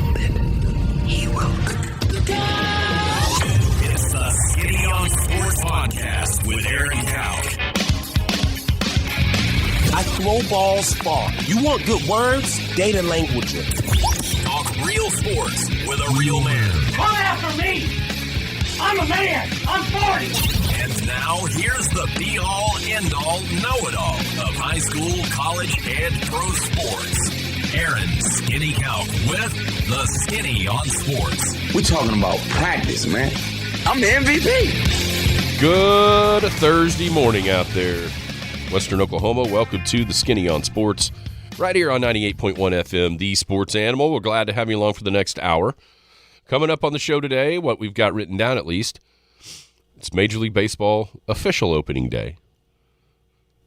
grounded. He will. It's the Skinny on Sports Podcast with Aaron Cowk. I throw balls far. You want good words? Data language. Talk real sports with a real man. Come after me! I'm a man! I'm 40! And now, here's the be-all, end-all, know-it-all of high school, college, and pro sports. Aaron Skinny Cowk with the Skinny on Sports. We're talking about practice, man. I'm the MVP. Good Thursday morning out there, Western Oklahoma. Welcome to the Skinny on Sports, right here on 98.1 FM, the Sports Animal. We're glad to have you along for the next hour. Coming up on the show today, what we've got written down at least, it's Major League Baseball official opening day.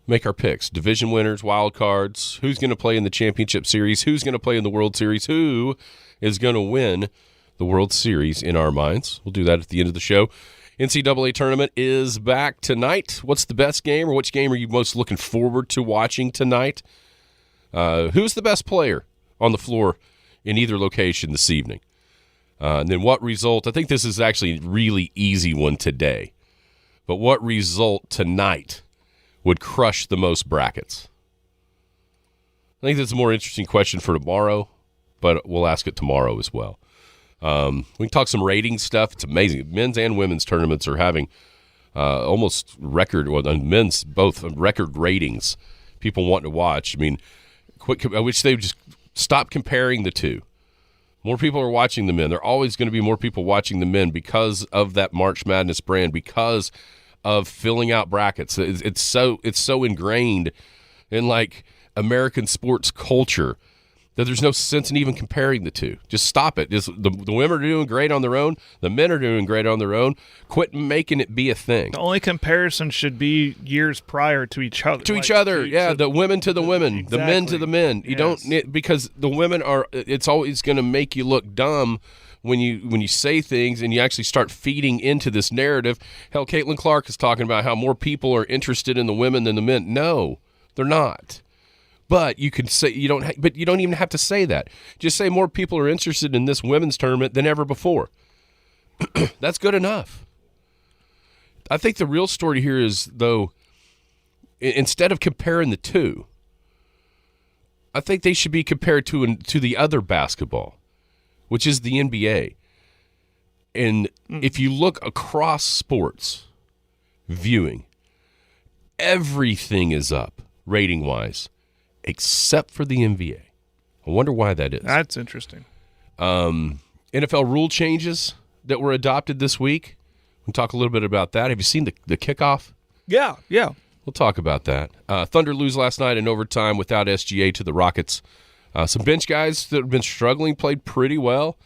Make our picks. Division winners, wild cards, who's going to play in the championship series, who's going to play in the World Series, who is going to win the World Series in our minds. We'll do that at the end of the show. NCAA Tournament is back tonight. What's the best game, or which game are you most looking forward to watching tonight? Who's the best player on the floor in either location this evening? And then what result? I think this is actually a really easy one today. But what result tonight would crush the most brackets? I think that's a more interesting question for tomorrow, but we'll ask it tomorrow as well. We can talk some rating stuff. It's amazing. Men's and women's tournaments are having almost record, well, men's both record ratings. People want to watch. I mean, I wish they would just stop comparing the two. More people are watching the men. There are always going to be more people watching the men because of that March Madness brand, because of filling out brackets. It's so ingrained in like American sports culture that there's no sense in even comparing the two. Just stop it. The women are doing great on their own. The men are doing great on their own. Quit making it be a thing. The only comparison should be years prior to each other. The women to the women, exactly. The men to the men. You don't, because the women are, it's always going to make you look dumb when you say things and you actually start feeding into this narrative. Hell, Caitlin Clark is talking about how more people are interested in the women than the men. No, they're not. But you could say you don't even have to say that. Just say more people are interested in this women's tournament than ever before. That's good enough. I think the real story here is, though, instead of comparing the two, I think they should be compared to the other basketball, which is the NBA. And if you look across sports viewing, everything is up rating-wise, except for the NBA. I wonder why that is. That's interesting. NFL rule changes that were adopted this week. We'll talk a little bit about that. Have you seen the kickoff? Yeah. We'll talk about that. Thunder lose last night in overtime without SGA to the Rockets. Some bench guys that have been struggling played pretty well.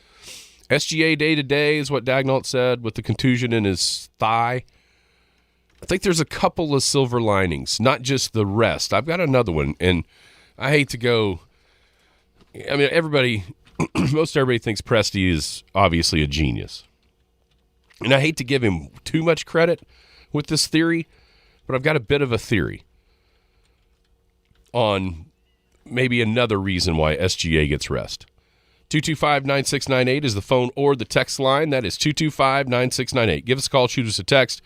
SGA day-to-day is what Dagnall said with the contusion in his thigh. I think there's a couple of silver linings, not just the rest. I've got another one, and I hate to go – I mean, most everybody thinks Presti is obviously a genius. And I hate to give him too much credit with this theory, but I've got a bit of a theory on maybe another reason why SGA gets rest. 225-9698 is the phone or the text line. That is 225-9698. Give us a call, shoot us a text.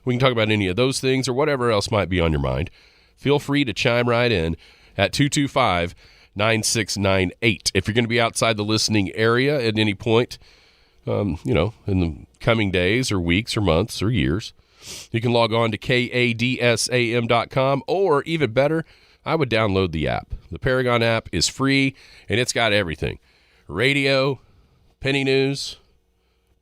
We can talk about any of those things or whatever else might be on your mind. Feel free to chime right in at 225-9698. If you're going to be outside the listening area at any point, in the coming days or weeks or months or years, you can log on to kadsam.com, or even better, I would download the app. The Paragon app is free, and it's got everything. Radio, Penny News,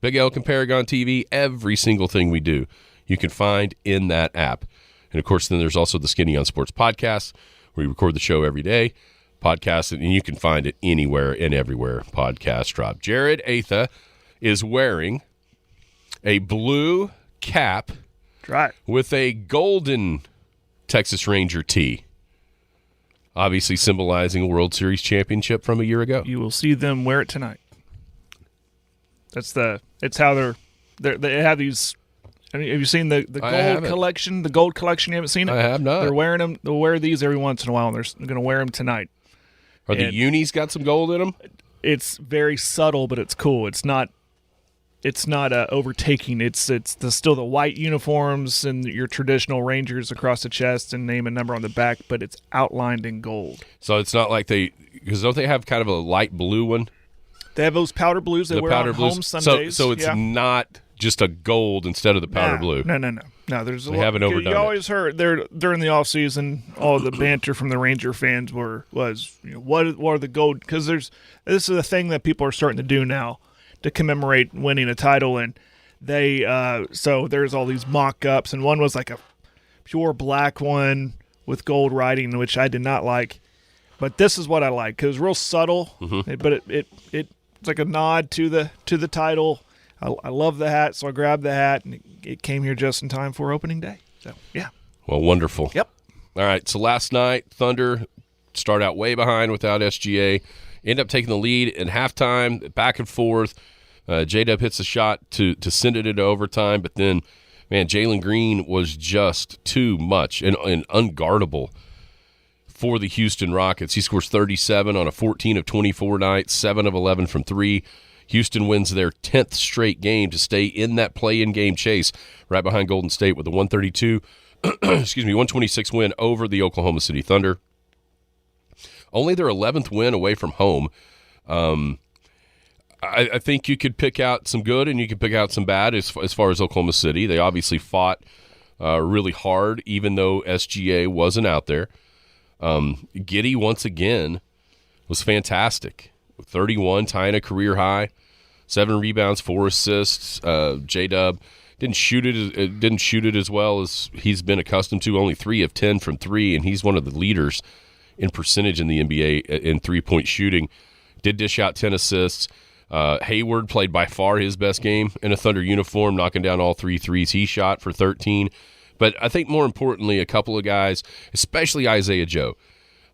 Big Elk and Paragon TV, every single thing we do you can find in that app. And, of course, then there's also the Skinny on Sports podcast, where we record the show every day, podcast it, and you can find it anywhere and everywhere podcasts drop. Jared Atha is wearing a blue cap with a golden Texas Ranger tee, obviously symbolizing a World Series championship from a year ago. You will see them wear it tonight. It's how they have these. I mean, have you seen the gold collection? The gold collection, you haven't seen it? I have not. They're wearing them. They'll wear these every once in a while, and they're going to wear them tonight. Are the unis got some gold in them? it's very subtle, but it's cool. It's not overtaking. It's still the white uniforms and your traditional Rangers across the chest and name and number on the back, but it's outlined in gold. So it's not like because don't they have kind of a light blue one? They have those powder blues they wear on home Sundays. So it's not just a gold instead of the powder blue. No, there's they haven't overdone it. You always heard there during the offseason, all the banter from the Ranger fans was what are the gold? Because this is a thing that people are starting to do now to commemorate winning a title, and they so there's all these mock-ups, and one was like a pure black one with gold writing, which I did not like. But this is what I like because it's real subtle, but it's like a nod to the title. I love the hat, so I grabbed the hat, and it came here just in time for opening day. So, yeah. Well, wonderful. Yep. All right, so last night, Thunder start out way behind without SGA, end up taking the lead at halftime, back and forth. J-Dub hits a shot to send it into overtime, but then, man, Jalen Green was just too much and unguardable for the Houston Rockets. He scores 37 on a 14 of 24 night, 7 of 11 from 3. Houston wins their 10th straight game to stay in that play-in game chase right behind Golden State with a 126 win over the Oklahoma City Thunder. Only their 11th win away from home. I think you could pick out some good and you could pick out some bad as far as Oklahoma City. They obviously fought really hard, even though SGA wasn't out there. Giddey, once again, was fantastic. 31, tying a career high, 7 rebounds, 4 assists. J-Dub didn't shoot it as well as he's been accustomed to. Only 3 of 10 from 3, and he's one of the leaders in percentage in the NBA in 3-point shooting. Did dish out 10 assists. Hayward played by far his best game in a Thunder uniform, knocking down all 3 threes he shot for 13. But I think more importantly, a couple of guys, especially Isaiah Joe.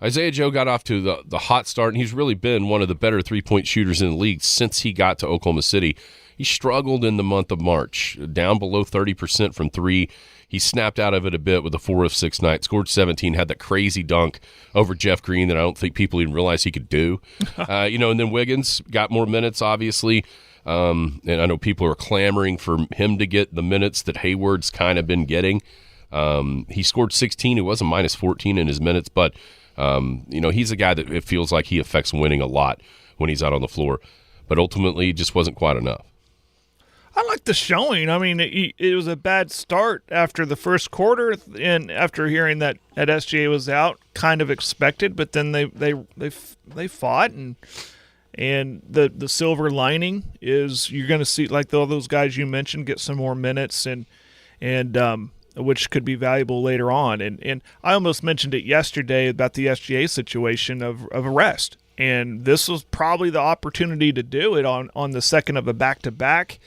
Isaiah Joe got off to the hot start, and he's really been one of the better 3-point shooters in the league since he got to Oklahoma City. He struggled in the month of March, down below 30% from 3. He snapped out of it a bit with a 4 of 6 night, scored 17, had that crazy dunk over Jeff Green that I don't think people even realize he could do. And then Wiggins got more minutes, obviously. And I know people are clamoring for him to get the minutes that Hayward's kind of been getting. He scored 16. It was a minus 14 in his minutes, but he's a guy that it feels like he affects winning a lot when he's out on the floor. But ultimately, it just wasn't quite enough. I like the showing. I mean, it was a bad start after the first quarter, and after hearing that SGA was out, kind of expected. But then they fought, and the silver lining is you're going to see like all those guys you mentioned get some more minutes, and which could be valuable later on. And I almost mentioned it yesterday about the SGA situation of a rest, and this was probably the opportunity to do it on the second of a back-to-back.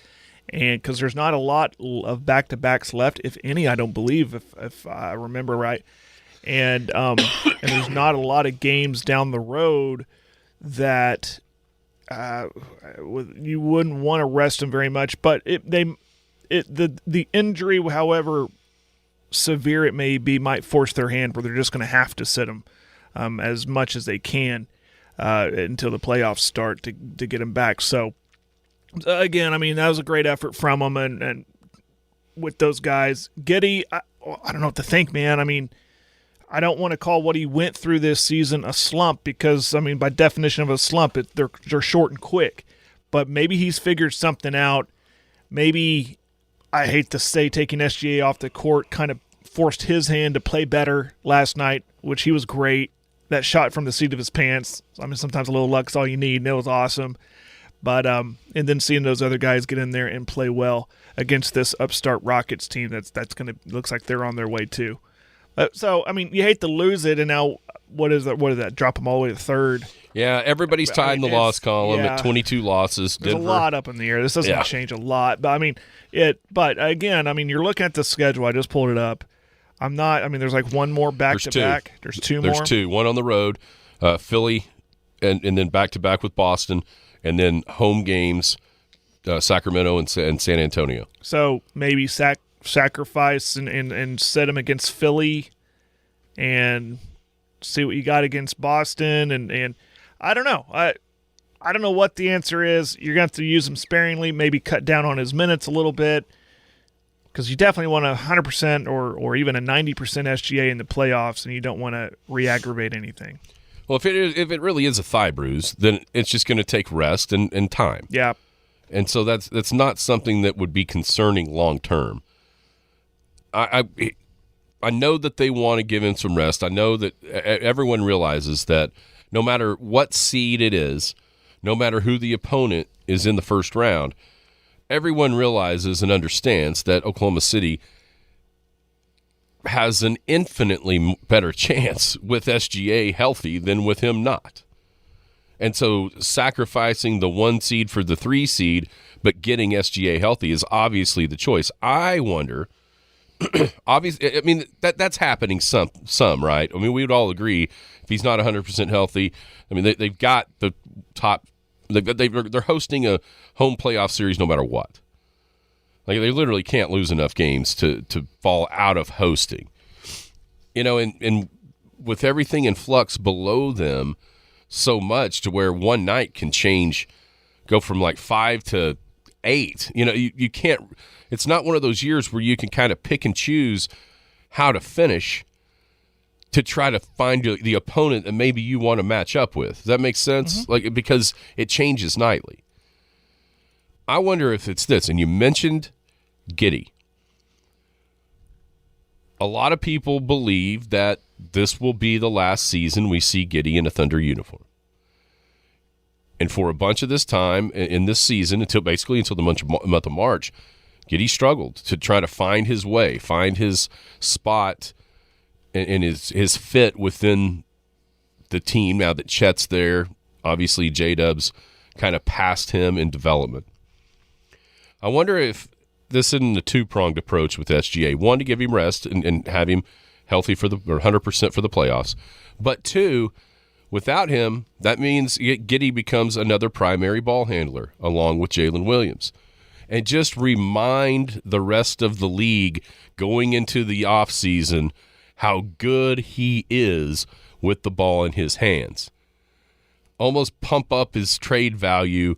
And because there's not a lot of back-to-backs left, if any, I don't believe, if I remember right. And there's not a lot of games down the road that you wouldn't want to rest them very much. But the injury, however severe it may be, might force their hand where they're just going to have to sit them as much as they can until the playoffs start to get them back. So, again, I mean, that was a great effort from them, and with those guys. Giddey, I don't know what to think, man. I mean, I don't want to call what he went through this season a slump because, I mean, by definition of a slump, they're short and quick. But maybe he's figured something out. Maybe, I hate to say, taking SGA off the court kind of forced his hand to play better last night, which he was great. That shot from the seat of his pants, I mean, sometimes a little luck's all you need, and it was awesome. But and then seeing those other guys get in there and play well against this upstart Rockets team, that's gonna looks like they're on their way too. So I mean, you hate to lose it, and now what is that? Drop them all the way to third. Yeah, everybody's tied in the loss column at 22 losses. There's a lot up in the air. This doesn't change a lot, but I mean But again, I mean, you're looking at the schedule. I just pulled it up. There's like one more back-to-back. There's two more. There's 2. One on the road, Philly, and then back-to-back with Boston. And then home games, Sacramento and San Antonio. So maybe sacrifice and set them against Philly and see what you got against Boston. And I don't know. I don't know what the answer is. You're going to have to use him sparingly, maybe cut down on his minutes a little bit, because you definitely want a 100% or even a 90% SGA in the playoffs, and you don't want to re-aggravate anything. Well, if it really is a thigh bruise, then it's just going to take rest and time. Yeah. And so that's not something that would be concerning long term. I know that they want to give him some rest. I know that everyone realizes that no matter what seed it is, no matter who the opponent is in the first round, everyone realizes and understands that Oklahoma City has an infinitely better chance with SGA healthy than with him not. And so sacrificing the 1 seed for the 3 seed, but getting SGA healthy is obviously the choice. I wonder, obviously, I mean, that's happening some, right? I mean, we would all agree if he's not 100% healthy, I mean, they've got the top, they're hosting a home playoff series no matter what. Like, they literally can't lose enough games to fall out of hosting. You know, and with everything in flux below them so much to where one night can change, go from like 5 to 8. You know, you can't – it's not one of those years where you can kind of pick and choose how to finish to try to find the opponent that maybe you want to match up with. Does that make sense? Mm-hmm. Like, because it changes nightly. I wonder if it's this, and you mentioned – Giddey. A lot of people believe that this will be the last season we see Giddey in a Thunder uniform. And for a bunch of this time in this season, until the month of March, Giddey struggled to try to find his way, find his spot and his fit within the team now that Chet's there. Obviously, J-Dub's kind of passed him in development. I wonder if this isn't a two-pronged approach with SGA. One, to give him rest and have him healthy for 100% for the playoffs. But two, without him, that means Giddey becomes another primary ball handler along with Jalen Williams. And just remind the rest of the league going into the offseason how good he is with the ball in his hands. Almost pump up his trade value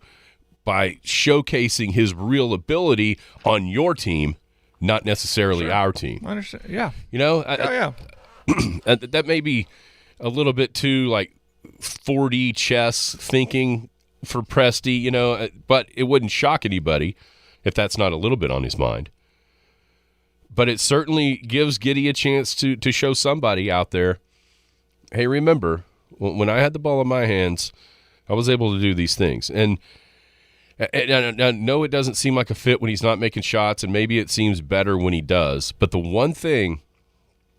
by showcasing his real ability on your team, not necessarily our team. I understand. Yeah. You know? Yeah. That may be a little bit too, like, 4D chess thinking for Presti, you know, but it wouldn't shock anybody if that's not a little bit on his mind. But it certainly gives Giddey a chance to show somebody out there, hey, remember, when I had the ball in my hands, I was able to do these things. And no, it doesn't seem like a fit when he's not making shots, and maybe it seems better when he does. But the one thing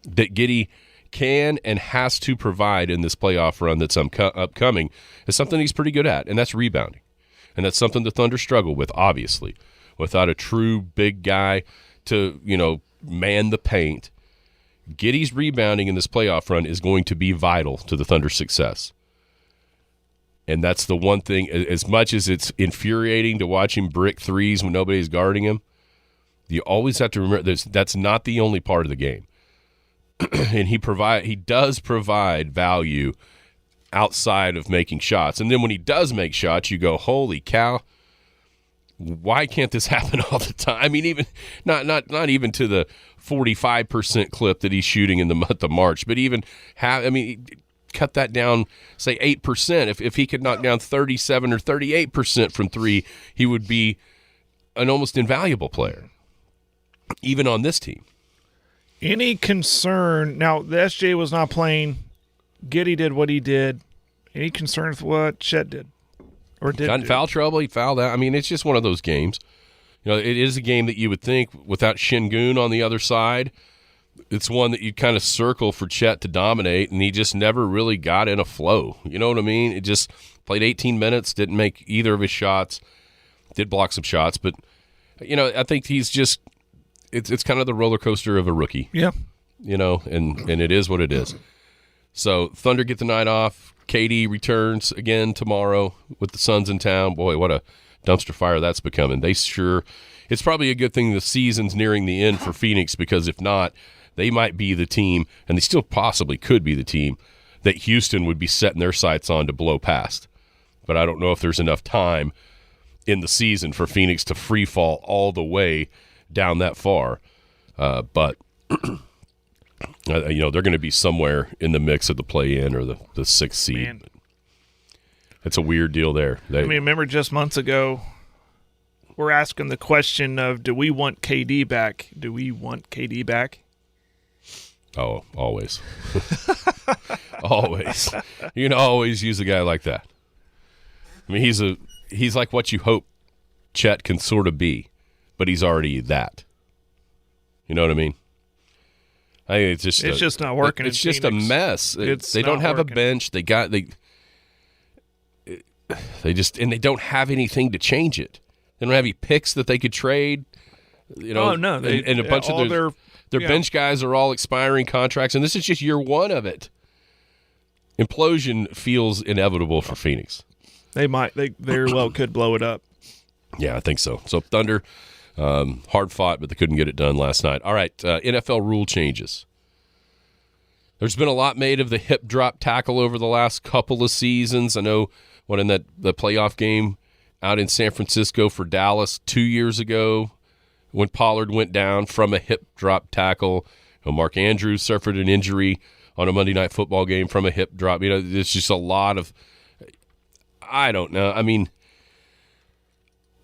that Giddey can and has to provide in this playoff run that's upcoming is something he's pretty good at, and that's rebounding. And that's something the Thunder struggle with, obviously. Without a true big guy to, you know, man the paint, Giddey's rebounding in this playoff run is going to be vital to the Thunder's success. And that's the one thing, as much as it's infuriating to watch him brick threes when nobody's guarding him, you always have to remember that's not the only part of the game. And he does provide value outside of making shots. And then when he does make shots, you go, holy cow, why can't this happen all the time? I mean, even not even to the 45% clip that he's shooting in the month of March, but even cut that down, say 8%. If he could knock down 37 or 38% from three, he would be an almost invaluable player, even on this team. Any concern? Now, the SJ was not playing. Giddey did what he did. Any concern with what Chet did? Or did got in foul trouble, he fouled out. I mean, it's just one of those games. You know, it is a game that you would think without Şengün on the other side, it's one that you kind of circle for Chet to dominate, and he just never really got in a flow. You know what I mean? It just played 18 minutes, didn't make either of his shots, did block some shots, but, you know, I think he's just it's kind of the roller coaster of a rookie. Yeah. You know, and it is what it is. So Thunder get the night off. KD returns again tomorrow with the Suns in town. Boy, what a dumpster fire that's becoming. It's probably a good thing the season's nearing the end for Phoenix, because if not, they might be the team, and they still possibly could be the team, that Houston would be setting their sights on to blow past. but I don't know if there's enough time in the season for Phoenix to free fall all the way down that far. But they're going to be somewhere in the mix of the play-in or the sixth seed. Man. It's a weird deal there. Remember just months ago, we're asking the question of, do we want KD back? Do we want KD back? Oh, always. Always. You can always use a guy like that. I mean, he's like what you hope Chet can sort of be, but he's already that. You know what I mean? I think it's just not working. It's just a mess. They don't have a bench. They don't have anything to change it. They don't have any picks that they could trade. You know, no, and a bunch of their bench guys are all expiring contracts, and this is just year one of it. Implosion feels inevitable for Phoenix. They very well could blow it up. Yeah, I think so. So Thunder, hard fought, but they couldn't get it done last night. All right, NFL rule changes. There's been a lot made of the hip drop tackle over the last couple of seasons. I know in the playoff game out in San Francisco for Dallas 2 years ago when Pollard went down from a hip drop tackle. Mark Andrews suffered an injury on a Monday Night Football game from a hip drop. There's just a lot of – I don't know. I mean,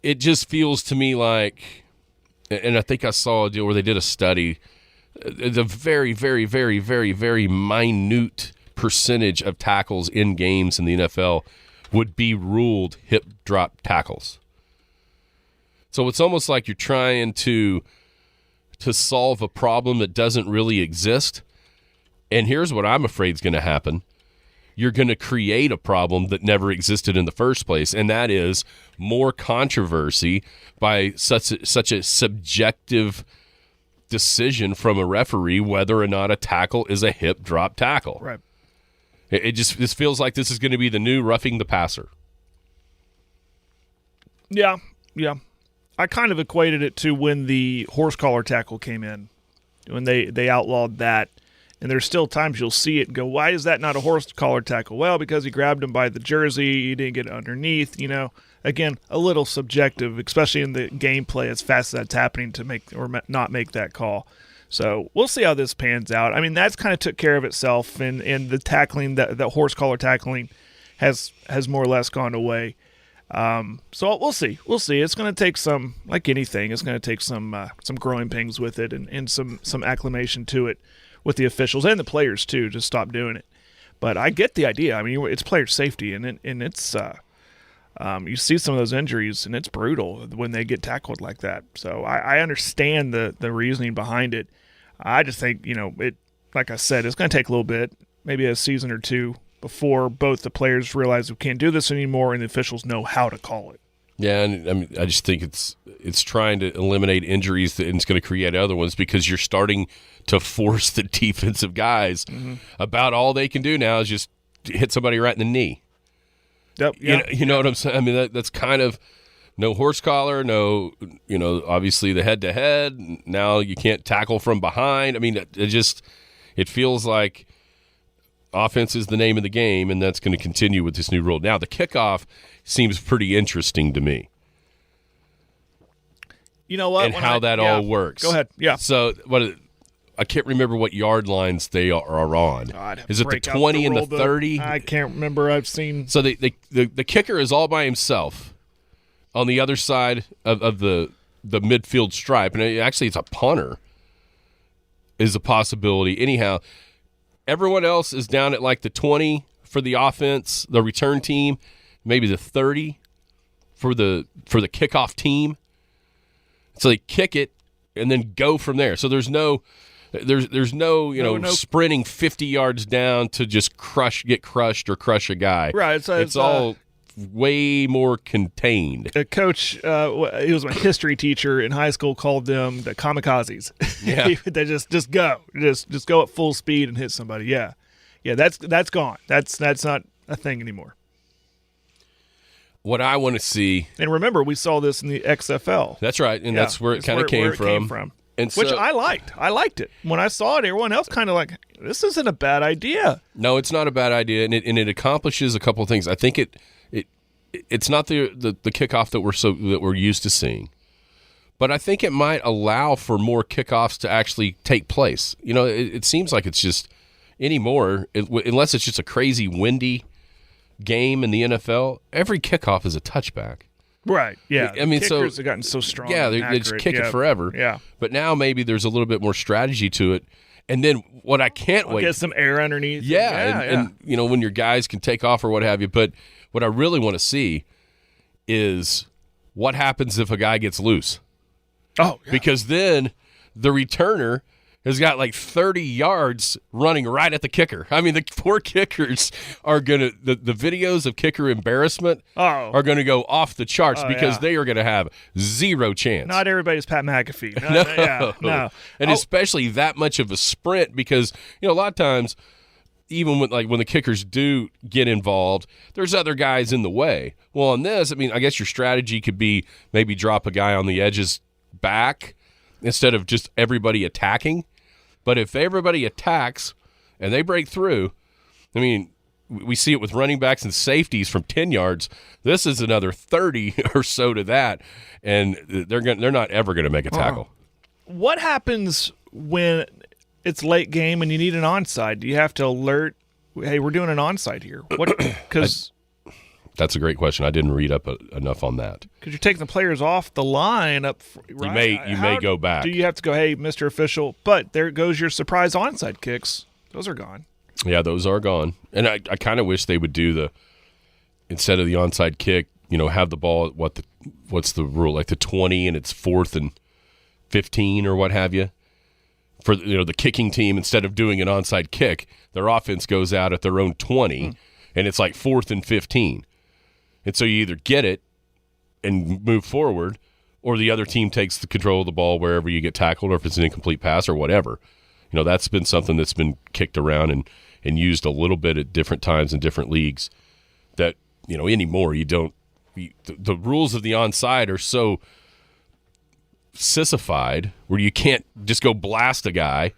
it just feels to me like – and I think I saw a deal where they did a study. The very, very, very, very, very minute percentage of tackles in games in the NFL would be ruled hip drop tackles. So it's almost like you're trying to solve a problem that doesn't really exist. And here's what I'm afraid is going to happen. You're going to create a problem that never existed in the first place, and that is more controversy by such a subjective decision from a referee whether or not a tackle is a hip drop tackle. Right. This feels like this is going to be the new roughing the passer. Yeah. I kind of equated it to when the horse collar tackle came in, when they outlawed that. And there's still times you'll see it and go, why is that not a horse collar tackle? Well, because he grabbed him by the jersey, he didn't get underneath, Again, a little subjective, especially in the gameplay as fast as that's happening to make or not make that call. So we'll see how this pans out. I mean, that's kind of took care of itself, and the tackling, the horse collar tackling has more or less gone away. So we'll see. It's going to take some, like anything, it's going to take some growing pains with it and some acclimation to it with the officials and the players too to stop doing it. But I get the idea. I mean, it's player safety, and it's you see some of those injuries, and it's brutal when they get tackled like that. So I understand the reasoning behind it. I just think, it, like I said, it's going to take a little bit, maybe a season or two, before both the players realize we can't do this anymore and the officials know how to call it. Yeah, and I mean, I just think it's trying to eliminate injuries and it's going to create other ones because you're starting to force the defensive guys. Mm-hmm. About all they can do now is just hit somebody right in the knee. Yep. You know what I'm saying? I mean, that's kind of no horse collar, no, obviously the head-to-head. Now you can't tackle from behind. I mean, it feels like offense is the name of the game, and that's going to continue with this new rule. Now, the kickoff seems pretty interesting to me. You know what? And how that all works. Go ahead. Yeah. So I can't remember what yard lines they are on. Is it the 20 and the 30? I can't remember. I've seen. So the kicker is all by himself on the other side of the midfield stripe. And actually, it's a punter is a possibility. Anyhow, everyone else is down at like the 20 for the offense, the return team, maybe the 30 for the kickoff team. So they kick it and then go from there. So there's no sprinting 50 yards down to just get crushed or crush a guy. Right. So it's all way more contained. A coach, he was my history teacher in high school, called them the kamikazes. Yeah. They just go. Just go at full speed and hit somebody. Yeah. Yeah, that's gone. That's not a thing anymore. What I want to see. And remember, we saw this in the XFL. That's right. And that's where it kind of came from. And which I liked. I liked it. When I saw it, everyone else kind of like, this isn't a bad idea. No, it's not a bad idea, and it accomplishes a couple of things. I think it's not the kickoff that we're used to seeing. But I think it might allow for more kickoffs to actually take place. You know, it seems like it's just anymore, unless it's just a crazy windy game in the NFL, every kickoff is a touchback. Right, yeah. I mean, kickers have gotten so strong. Yeah, they just kick it forever. Yeah. But now maybe there's a little bit more strategy to it. And then what I can't wait. Get some air underneath. Yeah, and you know, when your guys can take off or what have you. But what I really want to see is what happens if a guy gets loose. Oh, yeah. Because then the returner has got like 30 yards running right at the kicker. I mean, the poor kickers are going to – the videos of kicker embarrassment are going to go off the charts because they are going to have zero chance. Not everybody's Pat McAfee. No. And especially that much of a sprint because, you know, a lot of times even when the kickers do get involved, there's other guys in the way. Well, on this, I mean, I guess your strategy could be maybe drop a guy on the edges back instead of just everybody attacking. But if everybody attacks and they break through, I mean, we see it with running backs and safeties from 10 yards. This is another 30 or so to that, and they're not ever going to make a tackle. What happens when it's late game and you need an onside? Do you have to alert, hey, we're doing an onside here? What? Because that's a great question. I didn't read up enough on that. Because you're taking the players off the line up. Right? You may go back. Do you have to go, hey, Mr. Official? But there goes your surprise onside kicks. Those are gone. Yeah, those are gone. And I kind of wish they would do instead of the onside kick, you know, have the ball at what's the rule, like the 20 and it's 4th and 15 or what have you. For, you know, the kicking team, instead of doing an onside kick, their offense goes out at their own 20 and it's like 4th and 15. And so you either get it and move forward, or the other team takes the control of the ball wherever you get tackled, or if it's an incomplete pass or whatever. You know, that's been something that's been kicked around and used a little bit at different times in different leagues that, you know, anymore the rules of the onside are so sissified where you can't just go blast a guy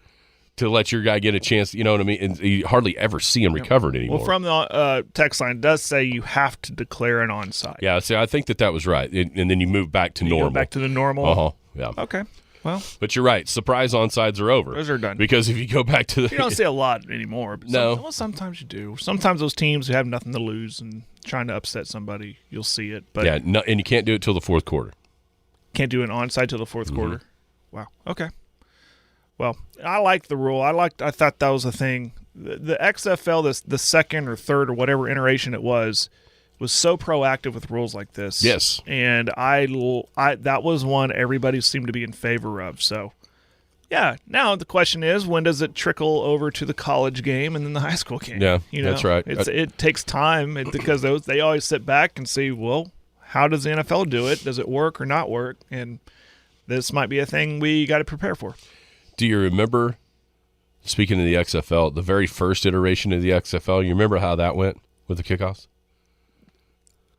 to let your guy get a chance, you know what I mean? And you hardly ever see him recovered anymore. Well, from the text line, it does say you have to declare an onside. Yeah, see, I think that was right. And then you move back to normal. Go back to the normal? Yeah. Okay. Well, but you're right. Surprise onsides are over. Those are done. Because if you go back to you don't see a lot anymore. But no. Sometimes you do. Sometimes those teams who have nothing to lose and trying to upset somebody, you'll see it. But and you can't do it till the fourth quarter. Can't do an onside till the fourth quarter. Wow. Okay. Well, I like the rule. I thought that was a thing. The XFL, the second or third or whatever iteration it was so proactive with rules like this. Yes. And that was one everybody seemed to be in favor of. So, yeah. Now the question is, when does it trickle over to the college game and then the high school game? Yeah, you know, that's right. It takes time because they always sit back and see, well, how does the NFL do it? Does it work or not work? And this might be a thing we got to prepare for. Do you remember, speaking of the XFL, the very first iteration of the XFL, you remember how that went with the kickoffs?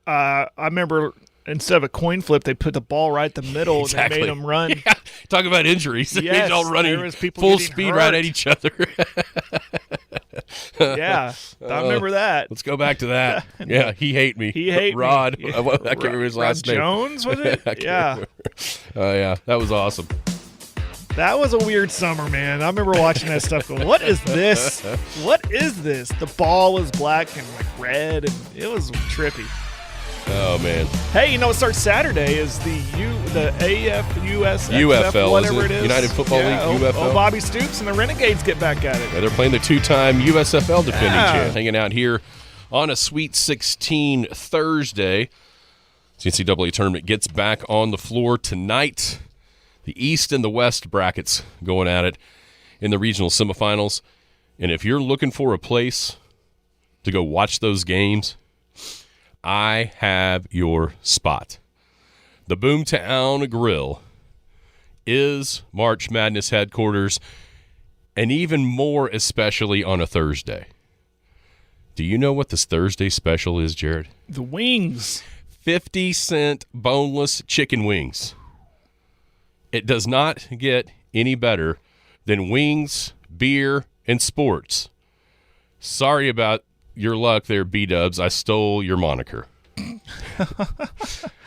I remember instead of a coin flip, they put the ball right in the middle Exactly. and they made them run. Yeah. Talk about injuries. Yes, They're all running full speed hurt. right at each other. Yeah, I remember that. Let's go back to that. Yeah, he hate me. He hate Rod. me. I can't remember his last name. Jones, was it? Yeah. Oh, yeah. That was awesome. That was a weird summer, man. I remember watching that stuff going, what is this? What is this? The ball was black and like red, and it was trippy. Oh, man. Hey, you know what starts Saturday is the AF, USFL, UFL, whatever it is. United Football League, UFL. Bobby Stoops and the Renegades get back at it. Yeah, they're playing the two-time USFL defending champ, hanging out here on a Sweet 16 Thursday. The NCAA Tournament gets back on the floor tonight. The East and the West brackets going at it in the regional semifinals. And if you're looking for a place to go watch those games, I have your spot. The Boomtown Grill is March Madness headquarters, and even more especially on a Thursday. Do you know what this Thursday special is, Jared? The wings. 50-cent boneless chicken wings. It does not get any better than wings, beer, and sports. Sorry about your luck there, B-Dubs. I stole your moniker.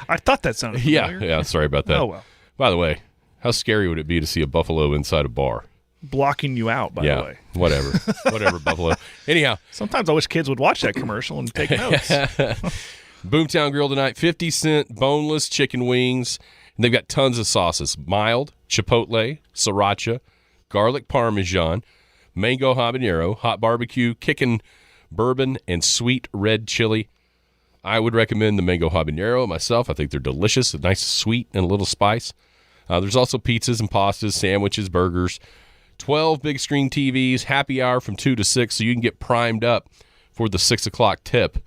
I thought that sounded familiar. Yeah, sorry about that. Oh, well. By the way, how scary would it be to see a buffalo inside a bar? Blocking you out, by the way. Whatever, buffalo. Anyhow. Sometimes I wish kids would watch that commercial and take notes. Boomtown Grill tonight, 50-cent boneless chicken wings. And they've got tons of sauces. Mild, chipotle, sriracha, garlic parmesan, mango habanero, hot barbecue, kickin' bourbon, and sweet red chili. I would recommend the mango habanero myself. I think they're delicious, a nice sweet and a little spice. There's also pizzas and pastas, sandwiches, burgers, 12 big screen TVs, happy hour from 2 to 6, so you can get primed up for the 6 o'clock tip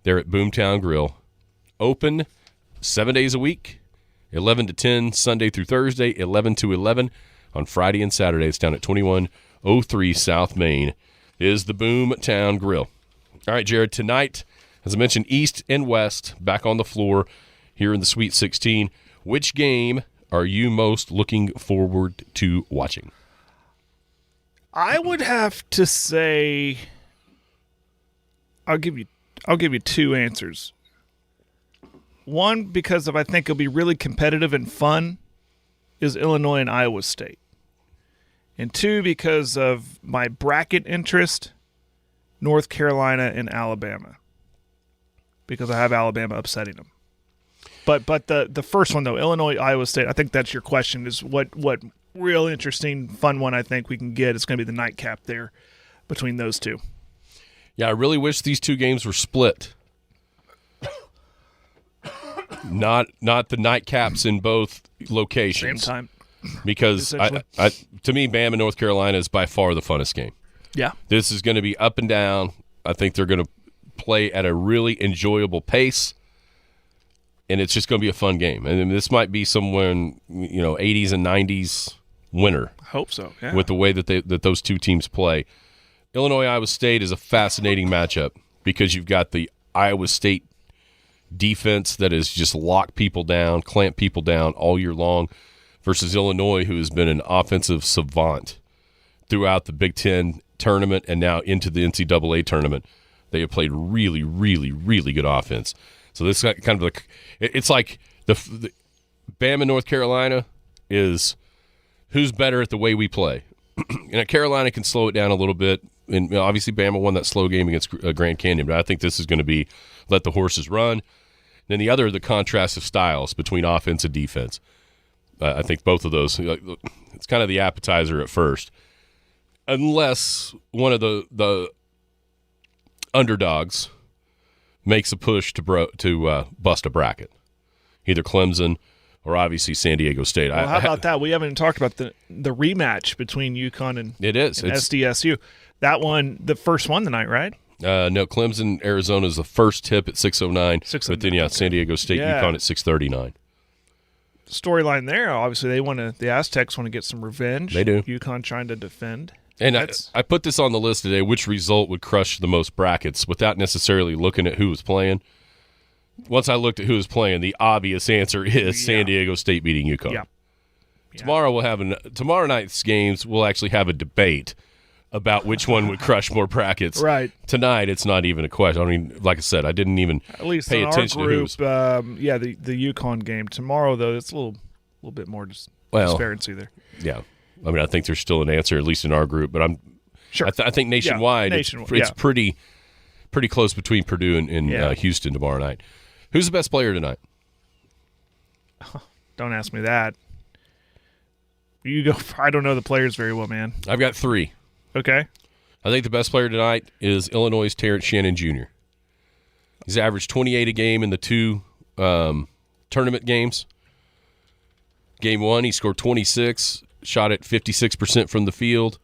there at Boomtown Grill. Open 7 days a week, 11 to 10, Sunday through Thursday, 11 to 11 on Friday and Saturday. It's down at 2103 South Main is the Boomtown Grill. All right, Jared, tonight, as I mentioned, East and West back on the floor here in the Sweet 16. Which game are you most looking forward to watching? I would have to say I'll give you two answers. One, because I think it'll be really competitive and fun, is Illinois and Iowa State. And two, because of my bracket interest, North Carolina and Alabama. Because I have Alabama upsetting them. But the first one, though, Illinois, Iowa State, I think that's your question, is what real interesting, fun one I think we can get. It's going to be the nightcap there between those two. Yeah, I really wish these two games were split. Not the nightcaps in both locations. Same time. Because to me, Bama, North Carolina is by far the funnest game. Yeah. This is going to be up and down. I think they're going to play at a really enjoyable pace. And it's just going to be a fun game. And this might be somewhere in 80s and 90s winner. I hope so, yeah. With the way that those two teams play. Illinois-Iowa State is a fascinating matchup because you've got the Iowa State defense that has just locked people down, clamped people down all year long versus Illinois, who has been an offensive savant throughout the Big Ten tournament and now into the NCAA tournament. They have played really, really, really good offense. So this is kind of it's like the Bama, North Carolina is who's better at the way we play. And Carolina can slow it down a little bit. And obviously Bama won that slow game against Grand Canyon, but I think this is going to be let the horses run. Then the other, the contrast of styles between offense and defense. I think both of those, it's kind of the appetizer at first. Unless one of the underdogs makes a push to bust a bracket, either Clemson or obviously San Diego State. Well, how about that? We haven't even talked about the rematch between UConn and SDSU. That one, the first one tonight, right? No, Clemson, Arizona is the first tip at 6:09. But then, San Diego State, UConn at 6:39. Storyline there, obviously, the Aztecs want to get some revenge. They do. UConn trying to defend. And I put this on the list today, which result would crush the most brackets without necessarily looking at who was playing. Once I looked at who was playing, the obvious answer is San Diego State beating UConn. Yeah. Tomorrow night's games, we'll actually have a debate about which one would crush more brackets. Right. Tonight, it's not even a question. I mean, like I said, I didn't even pay attention to who's. The UConn game. Tomorrow, though, it's a little bit more disparity there. Yeah. I mean, I think there's still an answer, at least in our group, but I'm sure. I think nationwide, it's pretty close between Purdue and Houston tomorrow night. Who's the best player tonight? Don't ask me that. You go. I don't know the players very well, man. I've got three. Okay. I think the best player tonight is Illinois' Terrence Shannon Jr. He's averaged 28 a game in the two tournament games. Game one, he scored 26, shot at 56% from the field,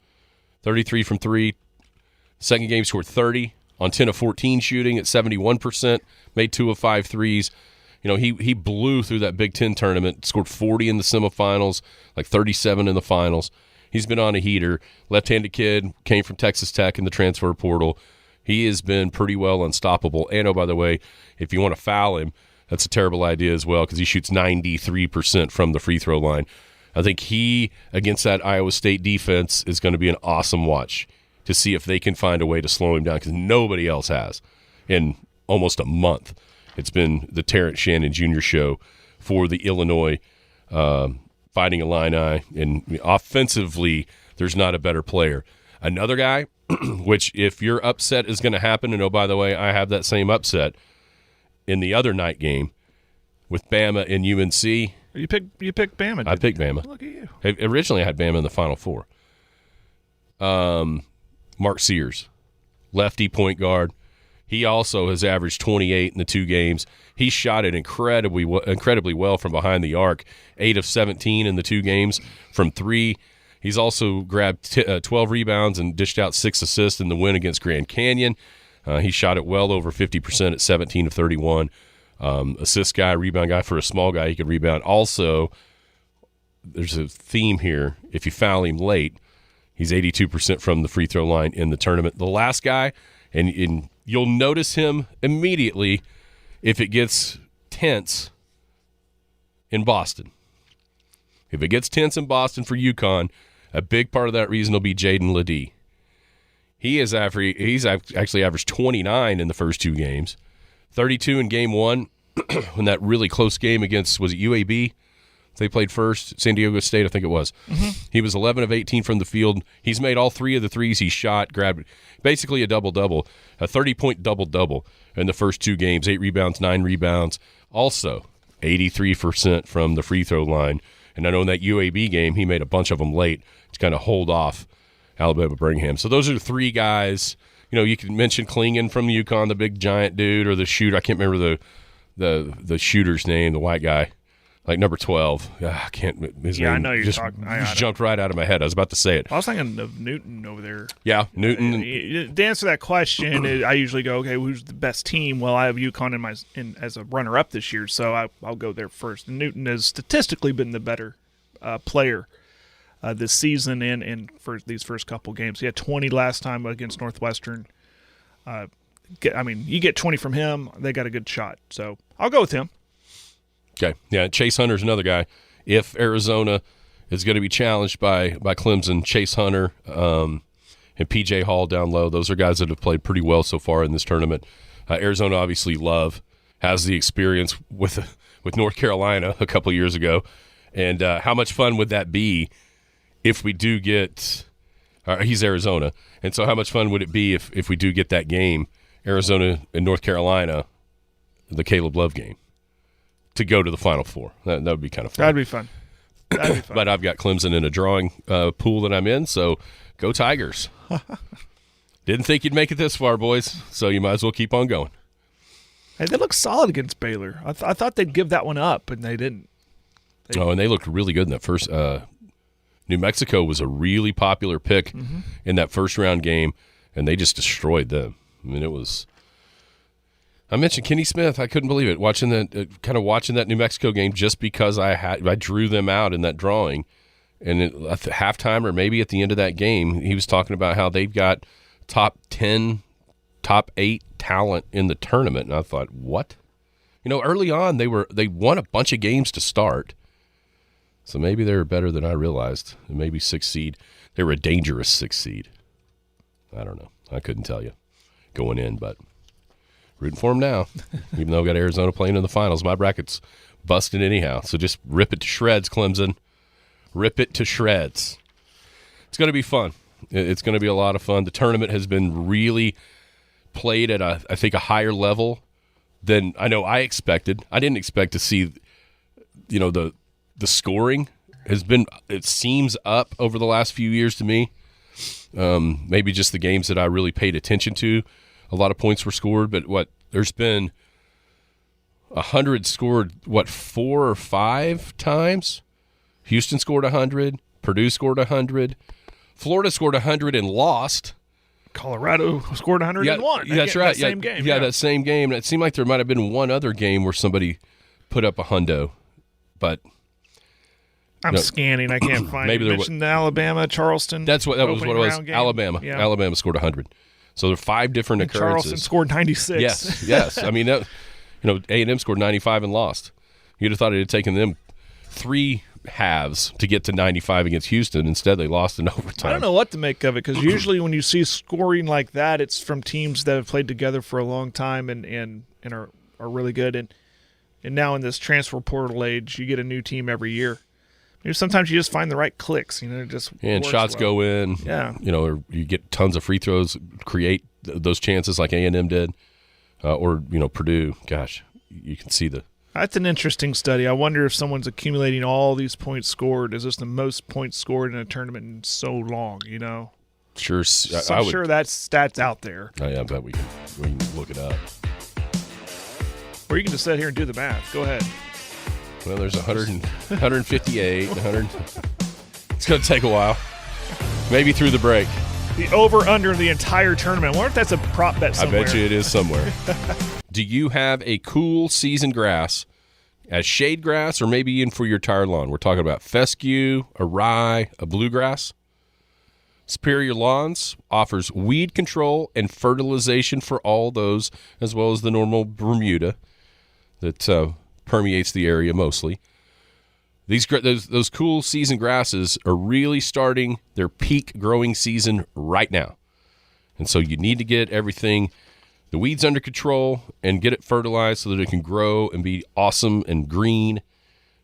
33 from three. Second game, scored 30 on 10 of 14 shooting at 71%, made 2 of 5 threes. He blew through that Big Ten tournament, scored 40 in the semifinals, like 37 in the finals. He's been on a heater. Left-handed kid, came from Texas Tech in the transfer portal. He has been pretty well unstoppable. And, oh, by the way, if you want to foul him, that's a terrible idea as well because he shoots 93% from the free throw line. I think he, against that Iowa State defense, is going to be an awesome watch to see if they can find a way to slow him down because nobody else has in almost a month. It's been the Terrence Shannon Jr. show for the Illinois Fighting Illini, and offensively, there's not a better player. Another guy, which if your upset is going to happen, and oh, by the way, I have that same upset in the other night game with Bama and UNC. You picked Bama. I picked Bama. Look at you. Originally, I had Bama in the Final Four. Mark Sears, lefty point guard. He also has averaged 28 in the 2 games. He shot it incredibly well from behind the arc, 8 of 17 in the 2 games from 3. He's also grabbed 12 rebounds and dished out 6 assists in the win against Grand Canyon. He shot it well over 50% at 17 of 31. Assist guy, rebound guy. For a small guy, he could rebound. Also, there's a theme here. If you foul him late, he's 82% from the free throw line in the tournament. The last guy, and you'll notice him immediately if it gets tense in Boston. If it gets tense in Boston for UConn, a big part of that reason will be Jaden Ledee. He's actually averaged 29 in the first 2 games, 32 in game 1 in that really close game against, was it UAB? They played first, San Diego State, I think it was. Mm-hmm. He was 11 of 18 from the field. He's made all 3 of the threes he shot, grabbed basically a double-double, a 30-point double-double in the first 2 games, 8 rebounds, 9 rebounds. Also, 83% from the free throw line. And I know in that UAB game, he made a bunch of them late to kind of hold off Alabama Birmingham. So those are 3 guys. You know, you can mention Klingon from UConn, the big giant dude, or the shooter. I can't remember the shooter's name, the white guy. Like number 12. I can't. His name I know you're talking. Just jumped right out of my head. I was about to say it. I was thinking of Newton over there. Yeah, Newton. To answer that question, I usually go, okay, who's the best team? Well, I have UConn as a runner-up this year, so I'll go there first. And Newton has statistically been the better player this season and for these first couple games. He had 20 last time against Northwestern. You get 20 from him, they got a good shot. So I'll go with him. Okay. Yeah, Chase Hunter's another guy. If Arizona is going to be challenged by Clemson, Chase Hunter and P.J. Hall down low, those are guys that have played pretty well so far in this tournament. Arizona, obviously, Love has the experience with North Carolina a couple years ago. And how much fun would that be if we do get he's Arizona. And so how much fun would it be if we do get that game, Arizona and North Carolina, the Caleb Love game, to go to the Final Four? That would be kind of fun. That'd be fun. But I've got Clemson in a drawing pool that I'm in, so go Tigers. Didn't think you'd make it this far, boys, so you might as well keep on going. Hey, they look solid against Baylor. I thought they'd give that one up, and they didn't. And they looked really good in that first. New Mexico was a really popular pick in that first-round game, and they just destroyed them. I mean, it was – I mentioned Kenny Smith. I couldn't believe it, watching that New Mexico game just because I drew them out in that drawing. And at halftime or maybe at the end of that game, he was talking about how they've got top 10, top 8 talent in the tournament. And I thought, what? You know, early on they won a bunch of games to start. So maybe they were better than I realized. And maybe 6th seed. They were a dangerous 6th seed. I don't know. I couldn't tell you going in, but rooting for them now. Even though I've got Arizona playing in the finals. My bracket's busting anyhow. So just rip it to shreds, Clemson. Rip it to shreds. It's going to be fun. It's going to be a lot of fun. The tournament has been really played at, I think, a higher level than I know I expected. I didn't expect to see, the scoring has been, it seems, up over the last few years to me. Maybe just the games that I really paid attention to. A lot of points were scored, but there's been 100 scored, 4 or 5 times? Houston scored 100. Purdue scored 100. Florida scored 100 and lost. Colorado scored 101. Yeah, that's right. That same game. Yeah, that same game. It seemed like there might have been one other game where somebody put up a hundo, but I'm scanning. I can't find it. You mentioned Alabama, Charleston. That was what it was. Alabama. Yeah. Alabama scored 100. So there are 5 different occurrences. Charleston scored 96. Yes. I mean, A&M scored 95 and lost. You'd have thought it had taken them 3 halves to get to 95 against Houston. Instead, they lost in overtime. I don't know what to make of it, because usually when you see scoring like that, it's from teams that have played together for a long time and are are really good. And now in this transfer portal age, you get a new team every year. Sometimes you just find the right clicks, and shots go in. Yeah. Or you get tons of free throws, create those chances like A&M did, or Purdue. Gosh, you can see That's an interesting study. I wonder if someone's accumulating all these points scored. Is this the most points scored in a tournament in so long? Sure, I'm sure that stat's out there. Oh, yeah, I bet we can look it up. Or you can just sit here and do the math. Go ahead. Well, there's 158, 100. It's going to take a while. Maybe through the break. The over-under the entire tournament. I wonder if that's a prop bet somewhere. I bet you it is somewhere. Do you have a cool season grass as shade grass or maybe even for your entire lawn? We're talking about fescue, a rye, a bluegrass. Superior Lawns offers weed control and fertilization for all those, as well as the normal Bermuda that permeates the area mostly. Those cool season grasses are really starting their peak growing season right now. And so you need to get the weeds under control and get it fertilized so that it can grow and be awesome and green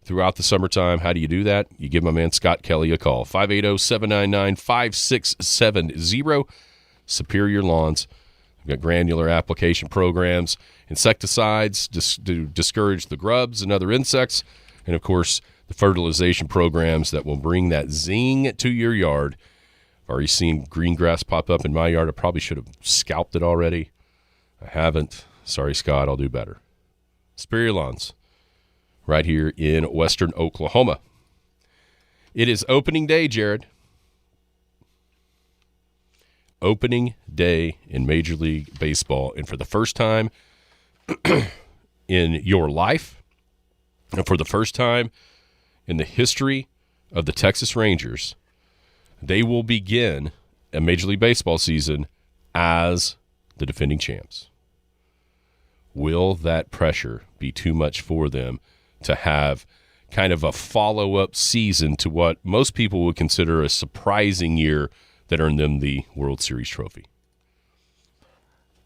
throughout the summertime. How do you do that? You give my man Scott Kelly a call. 580-799-5670. Superior Lawns. We've got granular application programs, insecticides to discourage the grubs and other insects, and, of course, the fertilization programs that will bring that zing to your yard. I've already seen green grass pop up in my yard. I probably should have scalped it already. I haven't. Sorry, Scott. I'll do better. Superior Lawns, right here in western Oklahoma. It is opening day, Jared. Opening day in Major League Baseball. And for the first time in your life, and for the first time in the history of the Texas Rangers, they will begin a Major League Baseball season as the defending champs. Will that pressure be too much for them to have kind of a follow-up season to what most people would consider a surprising year that earned them the World Series trophy?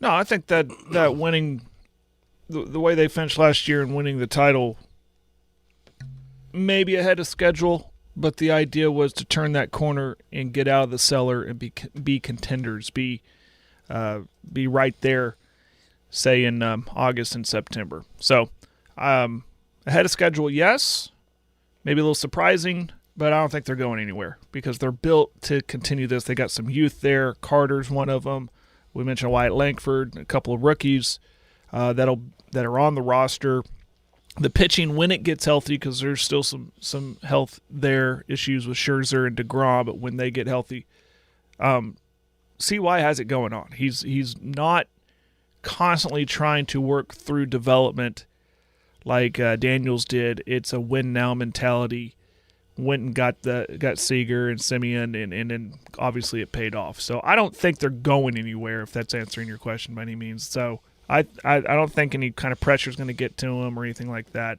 No, I think that winning the way they finished last year and winning the title maybe ahead of schedule, but the idea was to turn that corner and get out of the cellar and be contenders, be right there, say in August and September. So ahead of schedule, yes, maybe a little surprising, but I don't think they're going anywhere because they're built to continue this. They got some youth there. Carter's one of them. We mentioned Wyatt Langford, a couple of rookies that are on the roster. The pitching, when it gets healthy, because there's still some health there, issues with Scherzer and DeGrom, but when they get healthy, CY has it going on. He's not constantly trying to work through development like Daniels did. It's a win-now mentality. Went and got Seager and Simeon, and then obviously it paid off. So I don't think they're going anywhere, if that's answering your question by any means. So I don't think any kind of pressure is going to get to them or anything like that.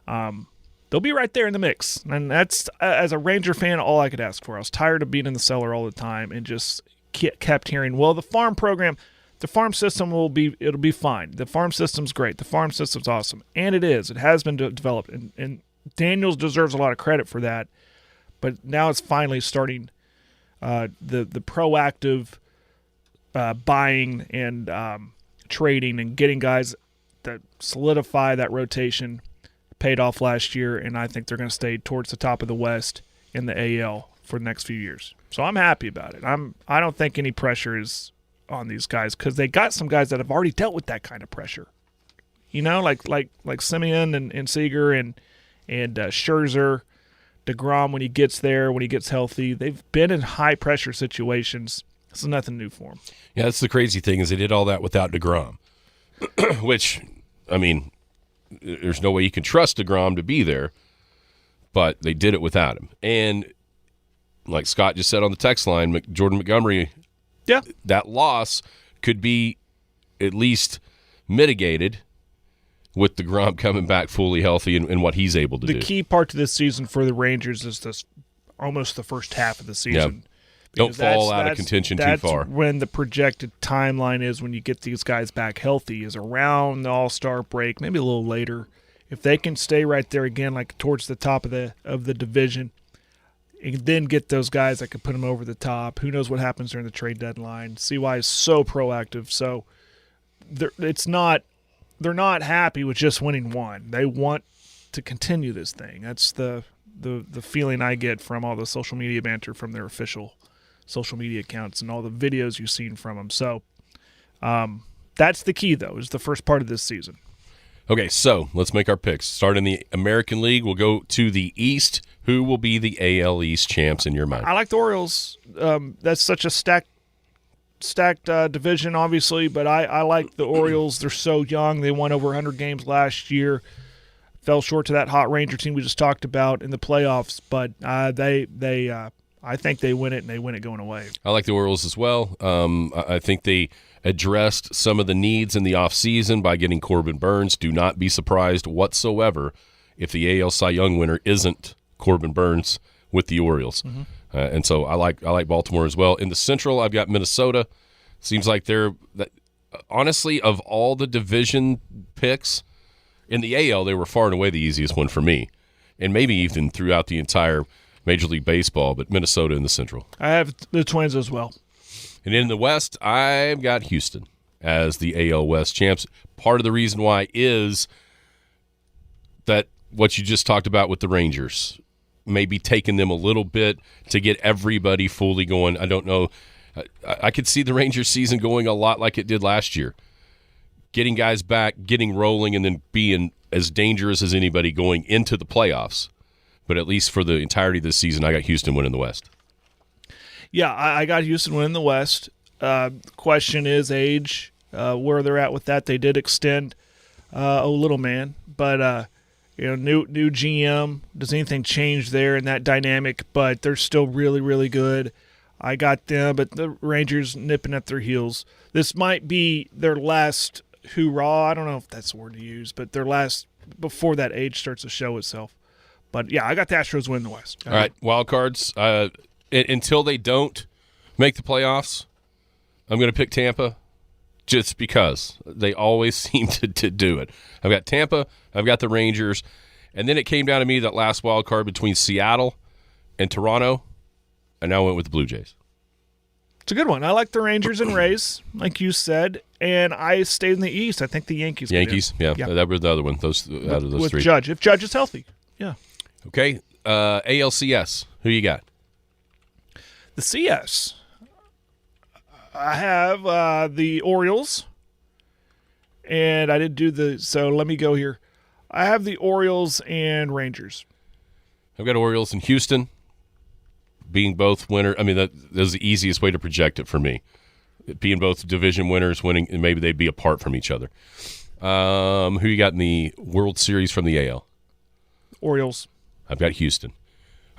They'll be right there in the mix. And that's, as a Ranger fan, all I could ask for. I was tired of being in the cellar all the time and just kept hearing, well, the farm program, the farm system it'll be fine. The farm system's great. The farm system's awesome. And it is. It has been developed. And Daniels deserves a lot of credit for that. But now it's finally starting the proactive buying and trading and getting guys that solidify that rotation paid off last year, and I think they're going to stay towards the top of the West in the AL for the next few years. So I'm happy about it. I don't think any pressure is on these guys because they got some guys that have already dealt with that kind of pressure. You know, like Simeon and Seager and Scherzer, DeGrom when he gets there, when he gets healthy. They've been in high-pressure situations. This is nothing new for them. Yeah, that's the crazy thing is they did all that without DeGrom, which, I mean, there's no way you can trust DeGrom to be there, but they did it without him. And like Scott just said on the text line, Jordan Montgomery, yeah, that loss could be at least mitigated with DeGrom coming back fully healthy and what he's able to do. The key part to this season for the Rangers is almost the first half of the season. Don't Because fall out of contention too far. That's when the projected timeline is when you get these guys back healthy, is around the All-Star break, maybe a little later. If they can stay right there again, like towards the top of the division, and then get those guys that could put them over the top. Who knows what happens during the trade deadline? CY is so proactive. So they're not happy with just winning one. They want to continue this thing. That's the feeling I get from all the social media banter from their official social media accounts and all the videos you've seen from them. So that's the key, though, is the first part of this season. Okay, so let's make our picks. Start in the American League. We'll go to the East. Who will be the AL East champs in your mind? I like the Orioles. That's such a stacked division, obviously, but I like the Orioles. They're so young. They won over 100 games last year. Fell short to that hot Ranger team we just talked about in the playoffs, but I think they win it, and they win it going away. I like the Orioles as well. I think they addressed some of the needs in the offseason by getting Corbin Burns. Do not be surprised whatsoever if the AL Cy Young winner isn't Corbin Burns with the Orioles. Mm-hmm. And so I like Baltimore as well. In the Central, I've got Minnesota. Seems like honestly, of all the division picks in the AL, they were far and away the easiest one for me, and maybe even throughout the entire Major League Baseball, but Minnesota in the Central. I have the Twins as well. And in the West, I've got Houston as the AL West champs. Part of the reason why is that what you just talked about with the Rangers, maybe taking them a little bit to get everybody fully going. I don't know. I could see the Rangers season going a lot like it did last year. Getting guys back, getting rolling, and then being as dangerous as anybody going into the playoffs. But at least for the entirety of this season, I got Houston winning the West. Yeah, I got Houston winning the West. Question is age, where they're at with that. They did extend little man, but new GM. Does anything change there in that dynamic? But they're still really, really good. I got them, but the Rangers nipping at their heels. This might be their last hoorah. I don't know if that's the word to use, but their last before that age starts to show itself. But, yeah, I got the Astros winning the West. All right, wild cards. Until they don't make the playoffs, I'm going to pick Tampa just because they always seem to do it. I've got Tampa, I've got the Rangers, and then it came down to me that last wild card between Seattle and Toronto, and now I went with the Blue Jays. It's a good one. I like the Rangers and Rays, like you said, and I stayed in the East. I think the Yankees. Yeah, that was the other one. Out of those with three. Judge, if Judge is healthy, yeah. Okay, ALCS. Who you got? The CS. I have the Orioles, and I didn't do so let me go here. I have the Orioles and Rangers. I've got Orioles and Houston being both winner. I mean, that was the easiest way to project it for me. Being both division winners, winning, and maybe they'd be apart from each other. Who you got in the World Series from the AL? Orioles. I've got Houston.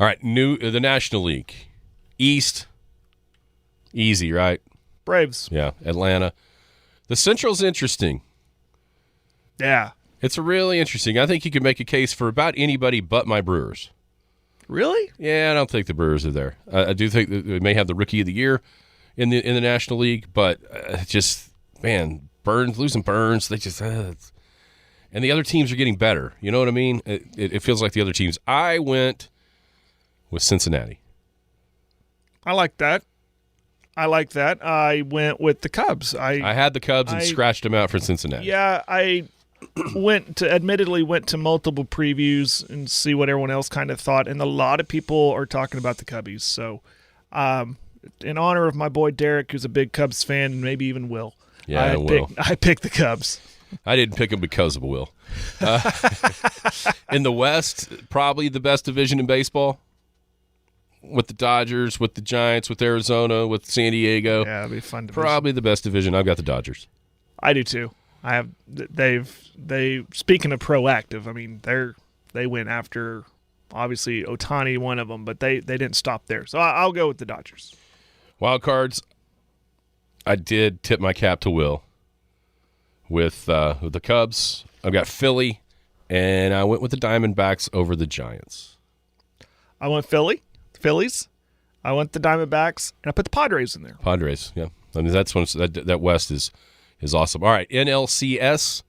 All right, the National League. East. Easy, right? Braves. Yeah, Atlanta. The Central's interesting. Yeah. It's really interesting. I think you could make a case for about anybody but my Brewers. Really? Yeah, I don't think the Brewers are there. I do think that they may have the Rookie of the Year in the National League, but losing Burns, they just and the other teams are getting better. You know what I mean? It feels like the other teams. I went with Cincinnati. I like that. I went with the Cubs. I had the Cubs and scratched them out for Cincinnati. Yeah, I admittedly went to multiple previews and see what everyone else kind of thought, and a lot of people are talking about the Cubbies. So, in honor of my boy Derek, who's a big Cubs fan, and maybe even Will, I picked the Cubs. I didn't pick them because of Will. In the West, probably the best division in baseball. With the Dodgers, with the Giants, with Arizona, with San Diego. Yeah, it'd be fun division. Probably the best division. I've got the Dodgers. I do too. Speaking of proactive, I mean, they went after, obviously, Ohtani, one of them, but they didn't stop there. So I'll go with the Dodgers. Wild cards, I did tip my cap to Will with the Cubs. I've got Philly, and I went with the Diamondbacks over the Giants. I went Phillies. I went the Diamondbacks, and I put the Padres in there. Padres, yeah. I mean, that's when that West is awesome. All right, NLCS.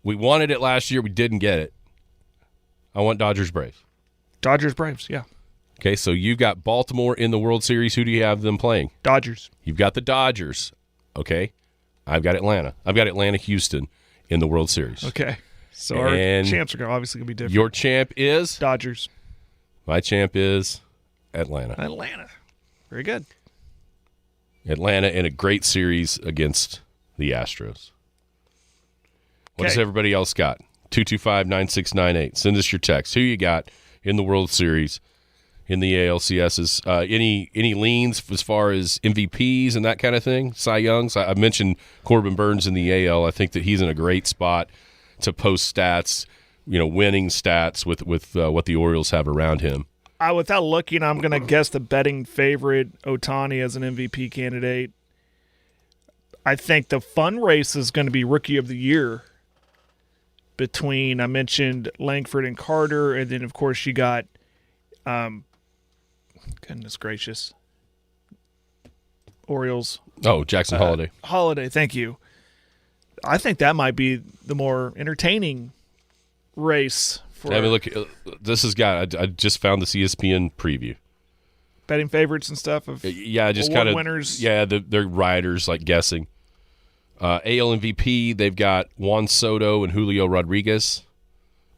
We wanted it last year. We didn't get it. I want Dodgers-Braves. Dodgers-Braves, yeah. Okay, so you've got Baltimore in the World Series. Who do you have them playing? Dodgers. You've got the Dodgers. Okay. I've got Atlanta. I've got Atlanta-Houston in the World Series. Okay. So our champs are obviously going to be different. Your champ is? Dodgers. My champ is Atlanta. Atlanta. Very good. Atlanta in a great series against the Astros. What does everybody else got? 225-9698. Send us your text. Who you got in the World Series in the ALCSs? Any leans as far as MVPs and that kind of thing? Cy Youngs? I mentioned Corbin Burns in the AL. I think that he's in a great spot to post stats, winning stats with what the Orioles have around him. Without looking, I'm going to guess the betting favorite, Ohtani, as an MVP candidate. I think the fun race is going to be Rookie of the Year between, I mentioned Langford and Carter, and then, of course, you got, goodness gracious, Orioles. Oh, Jackson Holiday. Holiday, thank you. I think that might be the more entertaining race. I mean, look, this has got. I just found this ESPN preview. Betting favorites and stuff of just kind of winners. Yeah, they're riders like guessing. AL MVP, they've got Juan Soto and Julio Rodriguez,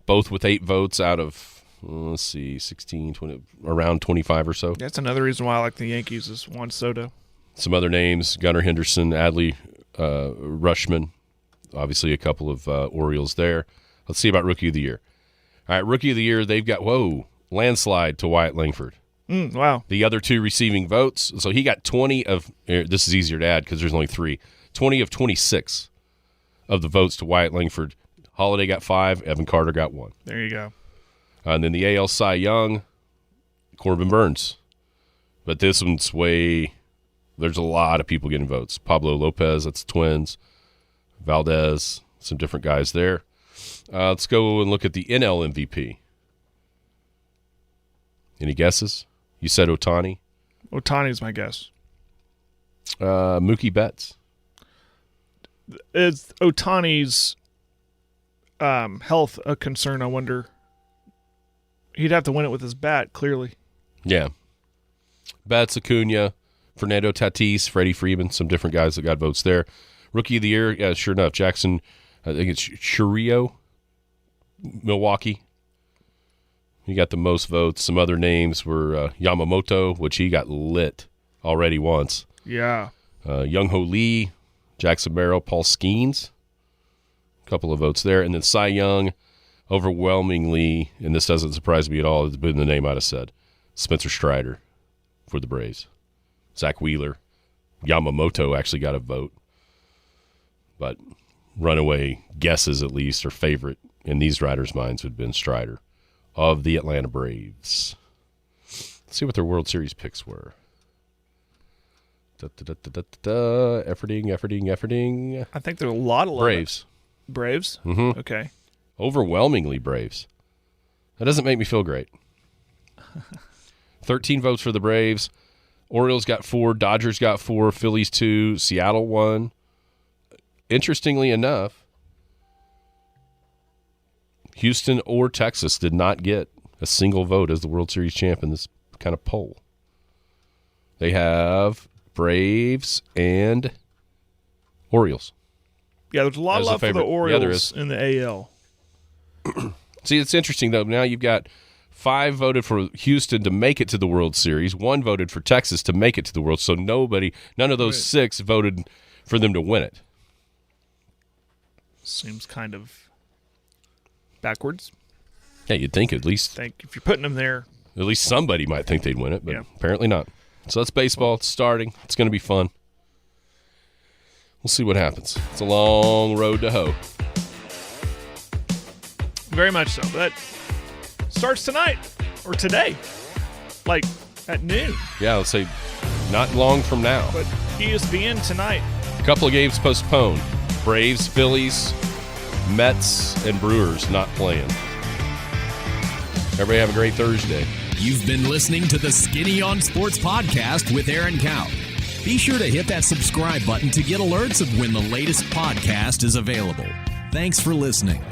both with 8 votes out of 16, 20, around 25 or so. That's another reason why I like the Yankees is Juan Soto. Some other names: Gunnar Henderson, Adley Rutschman. Obviously, a couple of Orioles there. Let's see about Rookie of the Year. All right, Rookie of the Year, they've got, landslide to Wyatt Langford. Wow. The other 2 receiving votes. So he got 20 of, this is easier to add because there's only 3, 20 of 26 of the votes to Wyatt Langford. Holiday got 5, Evan Carter got 1. There you go. And then the AL Cy Young, Corbin Burns. But this one's there's a lot of people getting votes. Pablo Lopez, that's Twins. Valdez, some different guys there. Let's go and look at the NL MVP. Any guesses? You said Ohtani. Ohtani's my guess. Mookie Betts. Is Ohtani's health a concern, I wonder? He'd have to win it with his bat, clearly. Yeah. Betts, Acuna, Fernando Tatis, Freddie Freeman, some different guys that got votes there. Rookie of the Year, yeah, sure enough, Jackson, I think it's Chourio, Milwaukee. He got the most votes. Some other names were Yamamoto, which he got lit already once. Yeah. Young-Ho Lee, Jackson Merrill, Paul Skeens. A couple of votes there. And then Cy Young, overwhelmingly, and this doesn't surprise me at all, it's been the name I'd have said, Spencer Strider for the Braves. Zach Wheeler. Yamamoto actually got a vote. But runaway guesses, at least, or favorite in these riders' minds would have been Strider of the Atlanta Braves. Let's see what their World Series picks were. Efforting. I think there are a lot of Braves. Braves? Mm-hmm. Okay. Overwhelmingly Braves. That doesn't make me feel great. 13 votes for the Braves. Orioles got 4. Dodgers got 4. Phillies 2. Seattle 1. Interestingly enough, Houston or Texas did not get a single vote as the World Series champ in this kind of poll. They have Braves and Orioles. Yeah, there's a lot of love for the Orioles in the AL. See, it's interesting, though. Now you've got 5 voted for Houston to make it to the World Series. 1 voted for Texas to make it to the World. So none of those 6 voted for them to win it. Seems kind of backwards. Yeah, you'd think at least. If you're putting them there. At least somebody might think they'd win it, but yeah. Apparently not. So that's baseball. It's starting. It's going to be fun. We'll see what happens. It's a long road to hoe. Very much so. That starts tonight or today, like at noon. Yeah, let's say not long from now. But ESPN tonight. A couple of games postponed. Braves, Phillies, Mets, and Brewers not playing. Everybody have a great Thursday. You've been listening to the Skinny on Sports podcast with Aaron Cow. Be sure to hit that subscribe button to get alerts of when the latest podcast is available. Thanks for listening.